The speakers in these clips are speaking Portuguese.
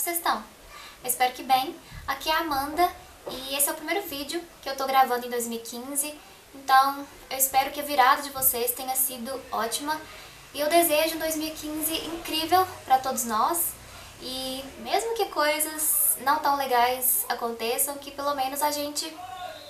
vocês estão? Eu espero que bem. Aqui é a Amanda e esse é o primeiro vídeo que eu tô gravando em 2015, então eu espero que a virada de vocês tenha sido ótima e eu desejo um 2015 incrível pra todos nós e mesmo que coisas não tão legais aconteçam, que pelo menos a gente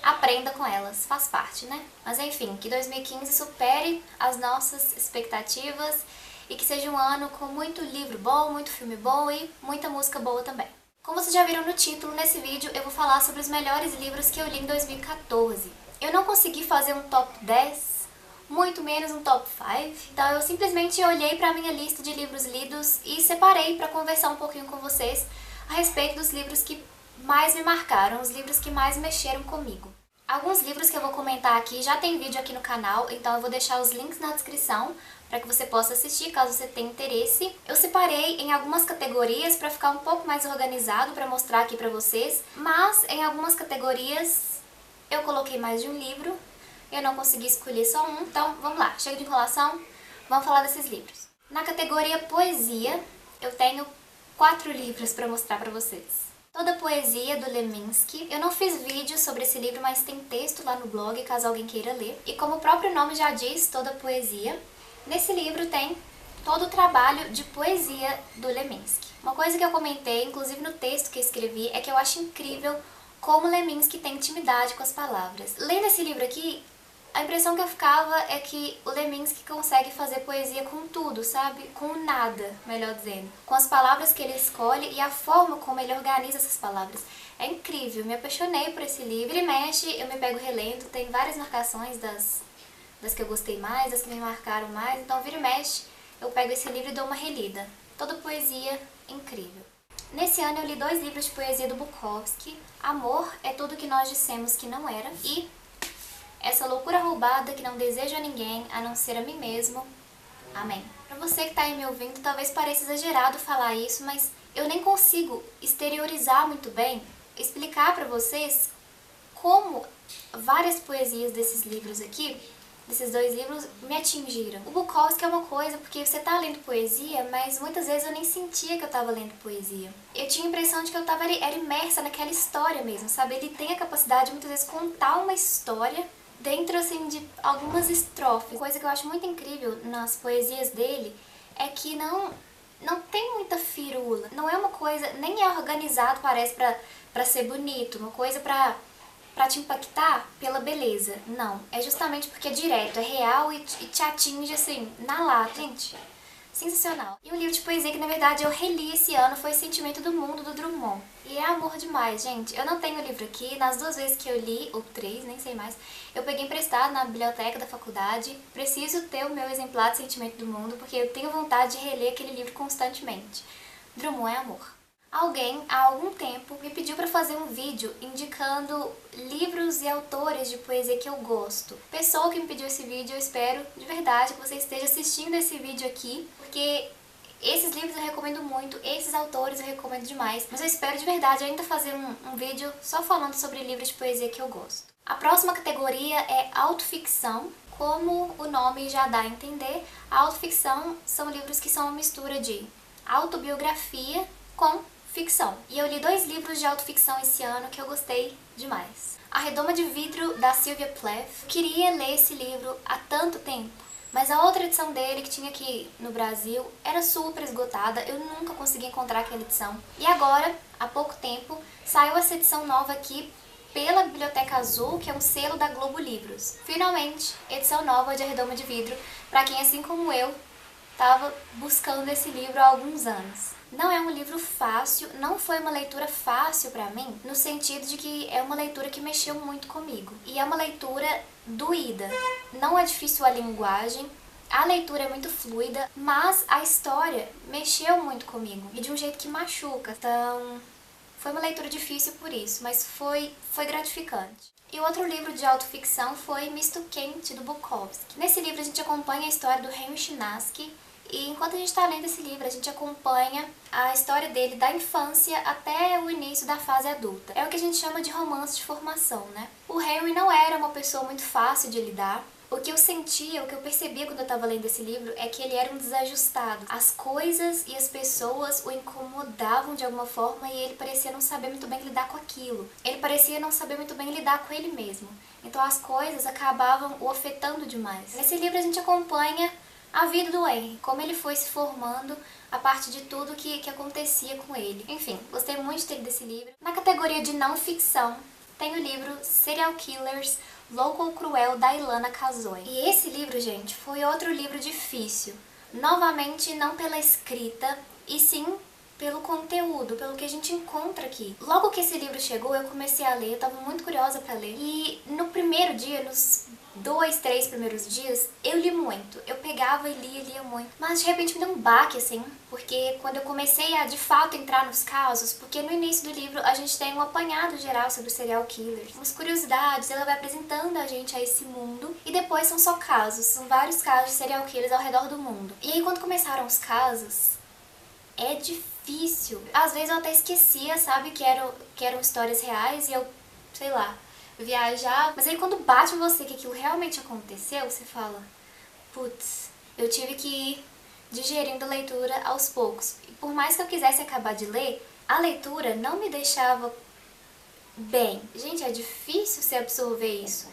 aprenda com elas, faz parte, né? Mas enfim, que 2015 supere as nossas expectativas e que seja um ano com muito livro bom, muito filme bom e muita música boa também. Como vocês já viram no título, nesse vídeo eu vou falar sobre os melhores livros que eu li em 2014. Eu não consegui fazer um top 10, muito menos um top 5, então eu simplesmente olhei para a minha lista de livros lidos e separei para conversar um pouquinho com vocês a respeito dos livros que mais me marcaram, os livros que mais mexeram comigo. Alguns livros que eu vou comentar aqui já tem vídeo aqui no canal, então eu vou deixar os links na descrição para que você possa assistir caso você tenha interesse. Eu separei em algumas categorias para ficar um pouco mais organizado para mostrar aqui para vocês, mas em algumas categorias eu coloquei mais de um livro, eu não consegui escolher só um, então vamos lá, chega de enrolação, vamos falar desses livros. Na categoria poesia, eu tenho 4 livros para mostrar para vocês. Toda a Poesia, do Leminski. Eu não fiz vídeo sobre esse livro, mas tem texto lá no blog, caso alguém queira ler. E como o próprio nome já diz, Toda a Poesia, nesse livro tem todo o trabalho de poesia do Leminski. Uma coisa que eu comentei, inclusive no texto que eu escrevi, é que eu acho incrível como Leminski tem intimidade com as palavras. Lendo esse livro aqui, a impressão que eu ficava é que o Leminski consegue fazer poesia com tudo, sabe? Com o nada, melhor dizendo. Com as palavras que ele escolhe e a forma como ele organiza essas palavras. É incrível, me apaixonei por esse livro. Ele mexe, eu me pego relendo, tem várias marcações das que eu gostei mais, das que me marcaram mais. Então, vira e mexe, eu pego esse livro e dou uma relida. Toda poesia incrível. Nesse ano eu li 2 livros de poesia do Bukowski. Amor é tudo que nós dissemos que não era. E Essa loucura roubada que não desejo a ninguém, a não ser a mim mesmo. Amém. Pra você que tá aí me ouvindo, talvez pareça exagerado falar isso, mas eu nem consigo exteriorizar muito bem, explicar pra vocês como várias poesias desses livros aqui, desses 2 livros, me atingiram. O Bukowski é uma coisa, porque você tá lendo poesia, mas muitas vezes eu nem sentia que eu tava lendo poesia. Eu tinha a impressão de que eu era imersa naquela história mesmo, sabe? Ele tem a capacidade de muitas vezes contar uma história dentro, assim, de algumas estrofes. Coisa que eu acho muito incrível nas poesias dele é que não tem muita firula. Não é uma coisa, nem é organizado, parece, pra ser bonito, uma coisa pra te impactar pela beleza. Não, é justamente porque é direto, é real e te atinge, assim, na lata. Gente, sensacional. E um livro de poesia que, na verdade, eu reli esse ano foi Sentimento do Mundo, do Drummond. E é amor demais, gente. Eu não tenho o livro aqui, nas 2 vezes que eu li, ou 3, nem sei mais, eu peguei emprestado na biblioteca da faculdade. Preciso ter o meu exemplar de Sentimento do Mundo, porque eu tenho vontade de reler aquele livro constantemente. Drummond é amor. Alguém, há algum tempo, me pediu para fazer um vídeo indicando livros e autores de poesia que eu gosto. Pessoa que me pediu esse vídeo, eu espero de verdade que você esteja assistindo esse vídeo aqui, porque esses livros eu recomendo muito, esses autores eu recomendo demais, mas eu espero de verdade ainda fazer um vídeo só falando sobre livros de poesia que eu gosto. A próxima categoria é autoficção. Como o nome já dá a entender, a autoficção são livros que são uma mistura de autobiografia com ficção. E eu li 2 livros de autoficção esse ano que eu gostei demais. A Redoma de Vidro, da Sylvia Plath. Eu queria ler esse livro há tanto tempo, mas a outra edição dele que tinha aqui no Brasil era super esgotada, eu nunca consegui encontrar aquela edição. E agora, há pouco tempo, saiu essa edição nova aqui pela Biblioteca Azul, que é um selo da Globo Livros. Finalmente, edição nova de A Redoma de Vidro, para quem, assim como eu, estava buscando esse livro há alguns anos. Não é um livro fácil, não foi uma leitura fácil pra mim, no sentido de que é uma leitura que mexeu muito comigo. E é uma leitura doída. Não é difícil a linguagem, a leitura é muito fluida, mas a história mexeu muito comigo. E de um jeito que machuca. Então, foi uma leitura difícil por isso, mas foi gratificante. E o outro livro de autoficção foi Misto Quente, do Bukowski. Nesse livro a gente acompanha a história do Henry Chinaski, e enquanto a gente está lendo esse livro, a gente acompanha a história dele da infância até o início da fase adulta. É o que a gente chama de romance de formação, né? O Henry não era uma pessoa muito fácil de lidar, O que eu sentia, o que eu percebia quando eu tava lendo esse livro é que ele era um desajustado. As coisas e as pessoas o incomodavam de alguma forma e ele parecia não saber muito bem lidar com aquilo. Ele parecia não saber muito bem lidar com ele mesmo. Então as coisas acabavam o afetando demais. Nesse livro a gente acompanha a vida do Henry, como ele foi se formando a partir de tudo que acontecia com ele. Enfim, gostei muito de ter lido esse livro. Na categoria de não ficção, tem o livro Serial Killers, Louco ou Cruel, da Ilana Kazoy. E esse livro, gente, foi outro livro difícil. Novamente, não pela escrita, e sim pelo conteúdo, pelo que a gente encontra aqui. Logo que esse livro chegou, eu comecei a ler, eu tava muito curiosa pra ler. E no primeiro dia, nos 2, 3 primeiros dias, eu li muito. Eu pegava e lia muito. Mas de repente me deu um baque, assim, porque quando eu comecei a de fato entrar nos casos, porque no início do livro a gente tem um apanhado geral sobre os serial killers, umas curiosidades, ela vai apresentando a gente a esse mundo, e depois são só casos, são vários casos de serial killers ao redor do mundo. E aí quando começaram os casos, é difícil. Às vezes eu até esquecia, sabe, que eram histórias reais e eu, sei lá, viajar. Mas aí quando bate em você que aquilo realmente aconteceu, você fala, putz, eu tive que ir digerindo a leitura aos poucos. E por mais que eu quisesse acabar de ler, a leitura não me deixava bem. Gente, é difícil você absorver isso.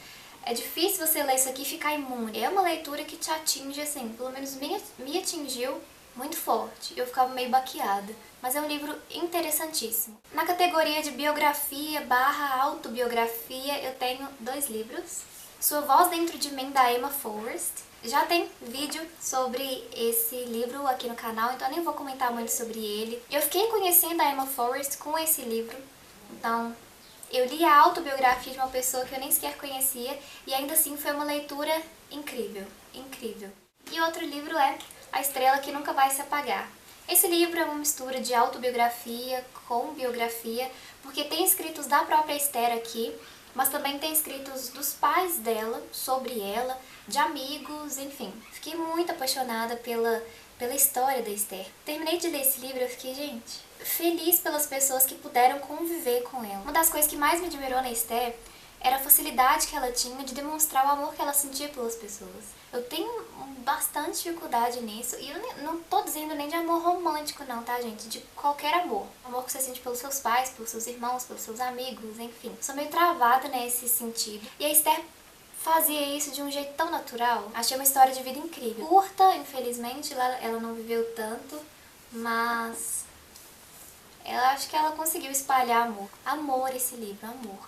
É difícil você ler isso aqui e ficar imune. É uma leitura que te atinge, assim, pelo menos me atingiu muito forte. Eu ficava meio baqueada. Mas é um livro interessantíssimo. Na categoria de biografia / autobiografia, eu tenho 2 livros. Sua Voz Dentro de Mim, da Emma Forrest. Já tem vídeo sobre esse livro aqui no canal, então eu nem vou comentar muito sobre ele. Eu fiquei conhecendo a Emma Forrest com esse livro, então eu li a autobiografia de uma pessoa que eu nem sequer conhecia e ainda assim foi uma leitura incrível, incrível. E outro livro é A Estrela que Nunca Vai Se Apagar. Esse livro é uma mistura de autobiografia com biografia, porque tem escritos da própria Esther aqui, mas também tem escritos dos pais dela, sobre ela, de amigos, enfim. Fiquei muito apaixonada pela história da Esther. Terminei de ler esse livro e eu fiquei, gente, feliz pelas pessoas que puderam conviver com ela. Uma das coisas que mais me admirou na Esther era a facilidade que ela tinha de demonstrar o amor que ela sentia pelas pessoas. Eu tenho bastante dificuldade nisso, e eu não tô dizendo nem de amor romântico não, tá, gente? De qualquer amor. Amor que você sente pelos seus pais, pelos seus irmãos, pelos seus amigos, enfim. Sou meio travada nesse sentido. E a Esther fazia isso de um jeito tão natural. Achei uma história de vida incrível. Curta, infelizmente, ela não viveu tanto, mas eu acho que ela conseguiu espalhar amor. Amor esse livro, amor.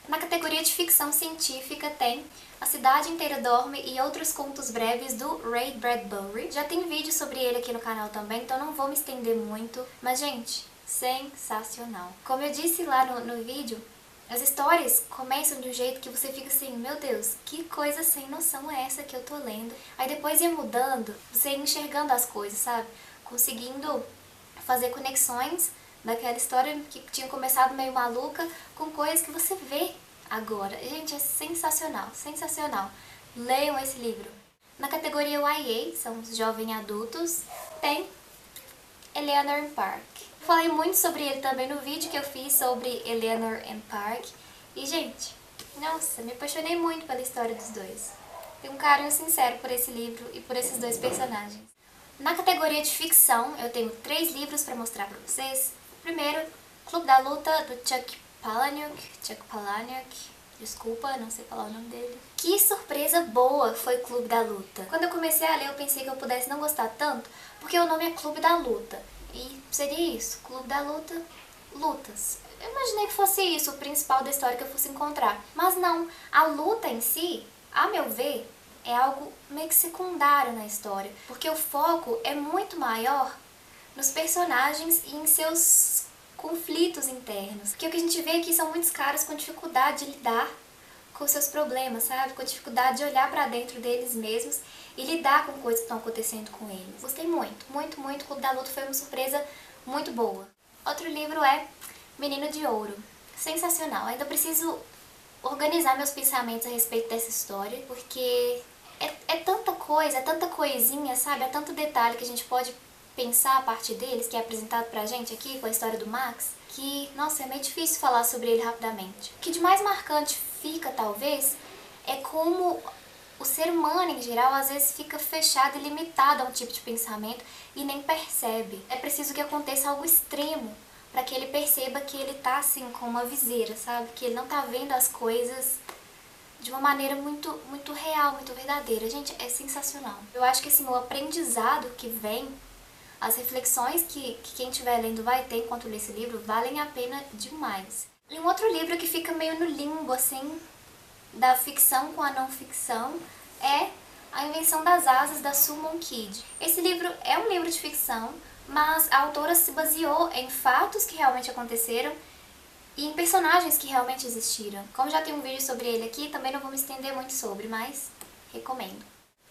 Na categoria de ficção científica tem A Cidade Inteira Dorme e Outros Contos Breves, do Ray Bradbury. Já tem vídeo sobre ele aqui no canal também, então não vou me estender muito. Mas, gente, sensacional. Como eu disse lá no vídeo, as histórias começam de um jeito que você fica assim, meu Deus, que coisa sem noção é essa que eu tô lendo? Aí depois ia mudando, você ia enxergando as coisas, sabe? Conseguindo fazer conexões daquela história que tinha começado meio maluca com coisas que você vê agora. Gente, é sensacional, sensacional. Leiam esse livro. Na categoria YA, são os jovens adultos, tem Eleanor and Park. Falei muito sobre ele também no vídeo que eu fiz sobre Eleanor and Park. E, gente, nossa, me apaixonei muito pela história dos dois. Tenho um carinho sincero por esse livro e por esses dois personagens. Na categoria de ficção, eu tenho 3 livros para mostrar para vocês. Primeiro, Clube da Luta, do Chuck Palahniuk, desculpa, não sei falar o nome dele. Que surpresa boa foi Clube da Luta. Quando eu comecei a ler, eu pensei que eu pudesse não gostar tanto, porque o nome é Clube da Luta. E seria isso, Clube da Luta, lutas. Eu imaginei que fosse isso, o principal da história que eu fosse encontrar. Mas não, a luta em si, a meu ver, é algo meio que secundário na história. Porque o foco é muito maior nos personagens e em seus conflitos internos. Porque o que a gente vê aqui são muitos caras com dificuldade de lidar com seus problemas, sabe? Com dificuldade de olhar pra dentro deles mesmos e lidar com coisas que estão acontecendo com eles. Gostei muito, muito, muito. O Clube da Luta foi uma surpresa muito boa. Outro livro é Menino de Ouro. Sensacional. Ainda preciso organizar meus pensamentos a respeito dessa história, porque é tanta coisa, é tanta coisinha, sabe? É tanto detalhe que a gente pode pensar a partir deles, que é apresentado pra gente aqui com a história do Max, que, nossa, é meio difícil falar sobre ele rapidamente. O que de mais marcante fica, talvez, é como O ser humano, em geral, às vezes fica fechado e limitado a um tipo de pensamento e nem percebe. É preciso que aconteça algo extremo para que ele perceba que ele tá assim com uma viseira, sabe? Que ele não tá vendo as coisas de uma maneira muito real, muito verdadeira. Gente, é sensacional. Eu acho que assim, o aprendizado que vem, as reflexões que quem estiver lendo vai ter enquanto lê esse livro, valem a pena demais. E um outro livro que fica meio no limbo, assim, da ficção com a não ficção, é A Invenção das Asas, da Sue Monk Kidd. Esse livro é um livro de ficção, mas a autora se baseou em fatos que realmente aconteceram e em personagens que realmente existiram. Como já tem um vídeo sobre ele aqui, também não vou me estender muito sobre, mas recomendo.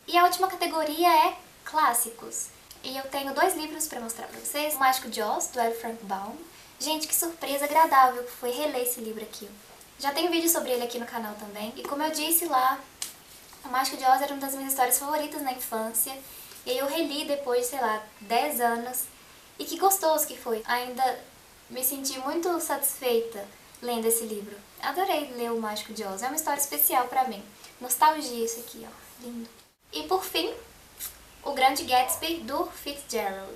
E a última categoria é clássicos. E eu tenho 2 livros para mostrar para vocês. O Mágico de Oz, do L. Frank Baum. Gente, que surpresa agradável que foi reler esse livro aqui. Já tem um vídeo sobre ele aqui no canal também. E como eu disse lá, O Mágico de Oz era uma das minhas histórias favoritas na infância. E eu reli depois de, sei lá, 10 anos. E que gostoso que foi. Ainda me senti muito satisfeita lendo esse livro. Adorei ler O Mágico de Oz. É uma história especial pra mim. Nostalgia isso aqui, ó. Lindo. E por fim, O Grande Gatsby, do Fitzgerald.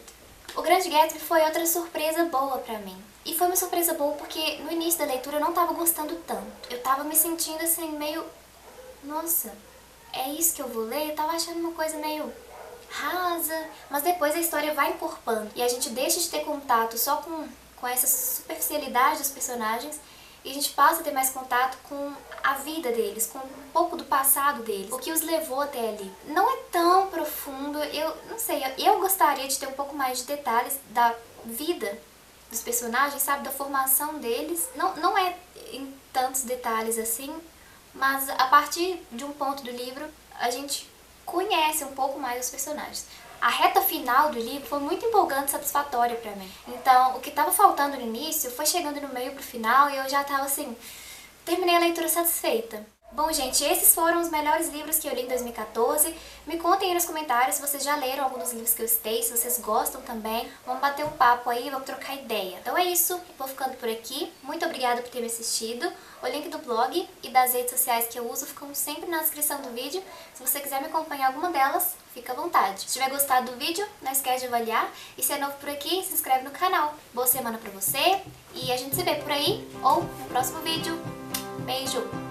O Grande Gatsby foi outra surpresa boa pra mim. E foi uma surpresa boa porque no início da leitura eu não tava gostando tanto. Eu tava me sentindo assim meio... Nossa, é isso que eu vou ler? Eu tava achando uma coisa meio rasa. Mas depois a história vai encorpando. E a gente deixa de ter contato só com essa superficialidade dos personagens. E a gente passa a ter mais contato com a vida deles, com um pouco do passado deles, o que os levou até ali. Não é tão profundo, eu não sei, eu gostaria de ter um pouco mais de detalhes da vida dos personagens, sabe, da formação deles. Não é em tantos detalhes assim, mas a partir de um ponto do livro a gente conhece um pouco mais os personagens. A reta final do livro foi muito empolgante e satisfatória pra mim. Então, o que tava faltando no início foi chegando no meio pro final e eu já tava assim, terminei a leitura satisfeita. Bom, gente, esses foram os melhores livros que eu li em 2014. Me contem aí nos comentários se vocês já leram algum dos livros que eu citei, se vocês gostam também. Vamos bater um papo aí, vamos trocar ideia. Então é isso, vou ficando por aqui. Muito obrigada por ter me assistido. O link do blog e das redes sociais que eu uso ficam sempre na descrição do vídeo. Se você quiser me acompanhar em alguma delas, fica à vontade. Se tiver gostado do vídeo, não esquece de avaliar. E se é novo por aqui, se inscreve no canal. Boa semana pra você e a gente se vê por aí ou no próximo vídeo. Beijo!